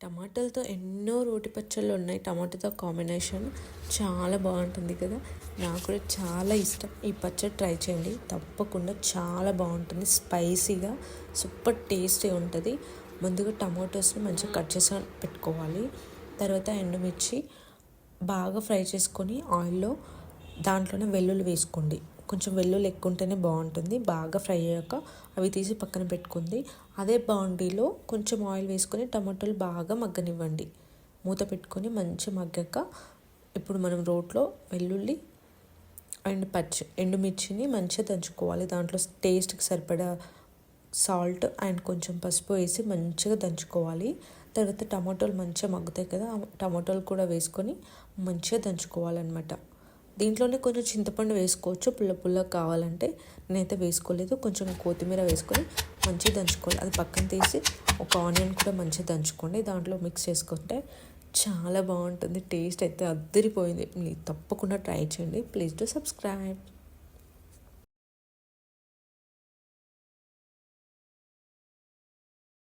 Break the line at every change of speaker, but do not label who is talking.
టమాటాలతో ఎన్నో రోటి పచ్చళ్ళు ఉన్నాయి. టమాటాతో కాంబినేషన్ చాలా బాగుంటుంది కదా. నాకు కూడా చాలా ఇష్టం. ఈ పచ్చడి ట్రై చేయండి తప్పకుండా, చాలా బాగుంటుంది. స్పైసీగా సూపర్ టేస్టీ ఉంటుంది. ముందుగా టమాటోస్ని మంచిగా కట్ చేసి పెట్టుకోవాలి. తర్వాత ఎండుమిర్చి బాగా ఫ్రై చేసుకొని ఆయిల్లో దాంట్లోనే వెల్లుల్లి వేసుకోండి. కొంచెం వెల్లుల్లి ఎక్కువ ఉంటేనే బాగుంటుంది. బాగా ఫ్రై అయ్యాక అవి తీసి పక్కన పెట్టుకుంది. అదే బాండీలో కొంచెం ఆయిల్ వేసుకొని టమాటాలు బాగా మగ్గనివ్వండి. మూత పెట్టుకొని మంచి మగ్గాక ఇప్పుడు మనం రోట్లో వెల్లుల్లి అండ్ ఎండుమిర్చిని మంచిగా దంచుకోవాలి. దాంట్లో టేస్ట్కి సరిపడా సాల్ట్ అండ్ కొంచెం పసుపు వేసి మంచిగా దంచుకోవాలి. తర్వాత టమాటోలు మంచిగా మగ్గుతాయి కదా, టమాటోలు కూడా వేసుకొని మంచిగా దంచుకోవాలన్నమాట. దీంట్లోనే కొంచెం చింతపండు వేసుకోవచ్చు, పుల్ల కావాలంటే. నేనైతే వేసుకోలేదు. కొంచెం కొత్తిమీర వేసుకొని మంచిగా దంచుకోవాలి. అది పక్కన తీసి ఒక ఆనియన్ కూడా మంచిగా దంచుకోండి. దాంట్లో మిక్స్ చేసుకుంటే చాలా బాగుంటుంది. టేస్ట్ అయితే అద్దరిపోయింది. మీరు తప్పకుండా ట్రై చేయండి. Please to subscribe.